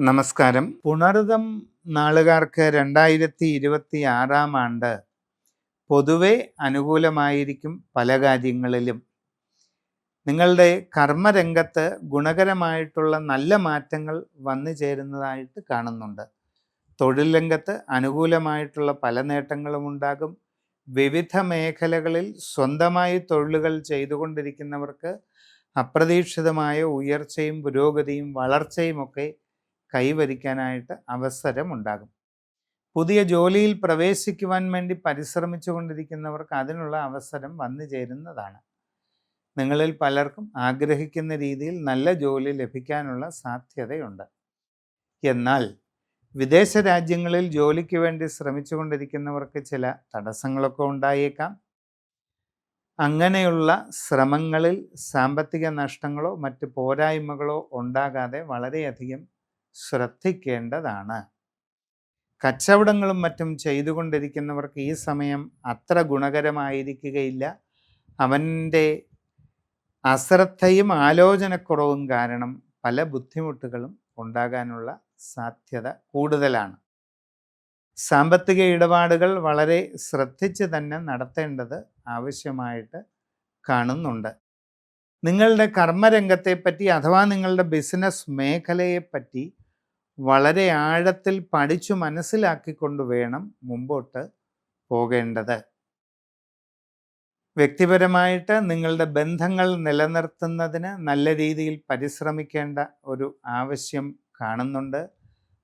നമസ്കാരം. പുണർതം നാളുകാർക്ക് 2026 പൊതുവെ അനുകൂലമായിരിക്കും. പല കാര്യങ്ങളിലും നിങ്ങളുടെ കർമ്മരംഗത്ത് ഗുണകരമായിട്ടുള്ള നല്ല മാറ്റങ്ങൾ വന്നു ചേരുന്നതായിട്ട് കാണുന്നുണ്ട്. തൊഴിൽ രംഗത്ത് അനുകൂലമായിട്ടുള്ള പല നേട്ടങ്ങളും ഉണ്ടാകും. വിവിധ മേഖലകളിൽ സ്വന്തമായി തൊഴിലുകൾ ചെയ്തുകൊണ്ടിരിക്കുന്നവർക്ക് അപ്രതീക്ഷിതമായ ഉയർച്ചയും പുരോഗതിയും വളർച്ചയുമൊക്കെ കൈവരിക്കാനായിട്ട് അവസരമുണ്ടാകും. പുതിയ ജോലിയിൽ പ്രവേശിക്കുവാൻ വേണ്ടി പരിശ്രമിച്ചു കൊണ്ടിരിക്കുന്നവർക്ക് അതിനുള്ള അവസരം വന്നു ചേരുന്നതാണ്. നിങ്ങളിൽ പലർക്കും ആഗ്രഹിക്കുന്ന രീതിയിൽ നല്ല ജോലി ലഭിക്കാനുള്ള സാധ്യതയുണ്ട്. എന്നാൽ വിദേശ രാജ്യങ്ങളിൽ ജോലിക്ക് വേണ്ടി ശ്രമിച്ചു കൊണ്ടിരിക്കുന്നവർക്ക് ചില തടസ്സങ്ങളൊക്കെ ഉണ്ടായേക്കാം. അങ്ങനെയുള്ള ശ്രമങ്ങളിൽ സാമ്പത്തിക നഷ്ടങ്ങളോ മറ്റ് പോരായ്മകളോ ഉണ്ടാകാതെ വളരെയധികം ശ്രദ്ധിക്കേണ്ടതാണ്. കച്ചവടങ്ങളും മറ്റും ചെയ്തുകൊണ്ടിരിക്കുന്നവർക്ക് ഈ സമയം അത്ര ഗുണകരമായിരിക്കുകയില്ല. അവൻ്റെ അശ്രദ്ധയും ആലോചനക്കുറവും കാരണം പല ബുദ്ധിമുട്ടുകളും ഉണ്ടാകാനുള്ള സാധ്യത കൂടുതലാണ്. സാമ്പത്തിക ഇടപാടുകൾ വളരെ ശ്രദ്ധിച്ച് തന്നെ നടത്തേണ്ടത് ആവശ്യമായിട്ട് കാണുന്നുണ്ട്. നിങ്ങളുടെ കർമ്മരംഗത്തെപ്പറ്റി അഥവാ നിങ്ങളുടെ ബിസിനസ് മേഖലയെപ്പറ്റി വളരെ ആഴത്തിൽ പഠിച്ചു മനസ്സിലാക്കിക്കൊണ്ട് വേണം മുമ്പോട്ട് പോകേണ്ടത്. വ്യക്തിപരമായിട്ട് നിങ്ങളുടെ ബന്ധങ്ങൾ നിലനിർത്തുന്നതിന് നല്ല രീതിയിൽ പരിശ്രമിക്കേണ്ട ഒരു ആവശ്യം കാണുന്നുണ്ട്.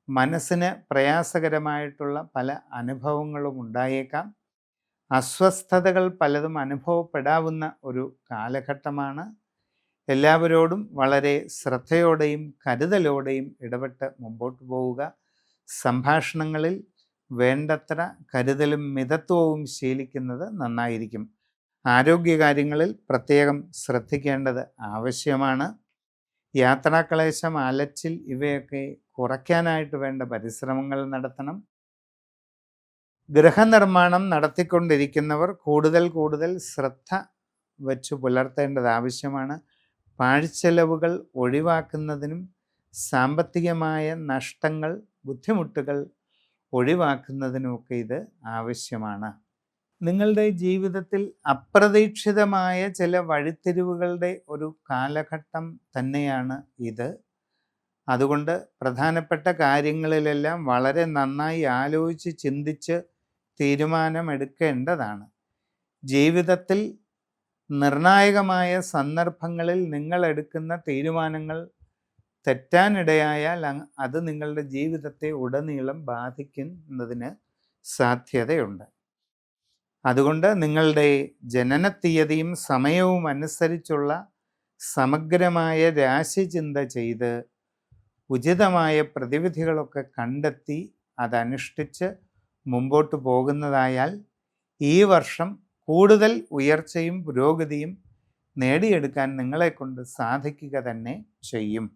മനസ്സിന് പ്രയാസകരമായിട്ടുള്ള പല അനുഭവങ്ങളും ഉണ്ടായേക്കാം. അസ്വസ്ഥതകൾ പലതും അനുഭവപ്പെടാവുന്ന ഒരു കാലഘട്ടമാണ്. എല്ലാവരോടും വളരെ ശ്രദ്ധയോടെയും കരുതലോടെയും ഇടപെട്ട് മുമ്പോട്ട് പോവുക. സംഭാഷണങ്ങളിൽ വേണ്ടത്ര കരുതലും മിതത്വവും ശീലിക്കുന്നത് നന്നായിരിക്കും. ആരോഗ്യകാര്യങ്ങളിൽ പ്രത്യേകം ശ്രദ്ധിക്കേണ്ടത് ആവശ്യമാണ്. യാത്രാക്ലേശം, അലച്ചിൽ ഇവയൊക്കെ കുറയ്ക്കാനായിട്ട് വേണ്ട പരിശ്രമങ്ങൾ നടത്തണം. ഗൃഹനിർമ്മാണം നടത്തിക്കൊണ്ടിരിക്കുന്നവർ കൂടുതൽ ശ്രദ്ധ വച്ചു പുലർത്തേണ്ടത് ആവശ്യമാണ്. പാഴ്ചെലവുകൾ ഒഴിവാക്കുന്നതിനും സാമ്പത്തികമായ നഷ്ടങ്ങൾ, ബുദ്ധിമുട്ടുകൾ ഒഴിവാക്കുന്നതിനുമൊക്കെ ഇത് ആവശ്യമാണ്. നിങ്ങളുടെ ജീവിതത്തിൽ അപ്രതീക്ഷിതമായ ചില വഴിത്തിരിവുകളുടെ ഒരു കാലഘട്ടം തന്നെയാണ് ഇത്. അതുകൊണ്ട് പ്രധാനപ്പെട്ട കാര്യങ്ങളിലെല്ലാം വളരെ നന്നായി ആലോചിച്ച് ചിന്തിച്ച് തീരുമാനമെടുക്കേണ്ടതാണ്. ജീവിതത്തിൽ നിർണായകമായ സന്ദർഭങ്ങളിൽ നിങ്ങൾ എടുക്കുന്ന തീരുമാനങ്ങൾ തെറ്റാനിടയായാൽ അത് നിങ്ങളുടെ ജീവിതത്തെ ഉടനീളം ബാധിക്കുന്നതിന് സാധ്യതയുണ്ട്. അതുകൊണ്ട് നിങ്ങളുടെ ജനനത്തീയതിയും സമയവും അനുസരിച്ചുള്ള സമഗ്രമായ രാശിചിന്ത ചെയ്ത് ഉചിതമായ പ്രതിവിധികളൊക്കെ കണ്ടെത്തി അതനുഷ്ഠിച്ച് മുമ്പോട്ട് പോകുന്നതായാൽ ഈ വർഷം കൂടുതൽ ഉയർച്ചയും പുരോഗതിയും നേടിയെടുക്കാൻ നിങ്ങളെക്കൊണ്ട് സാധിക്കുക തന്നെ ചെയ്യും.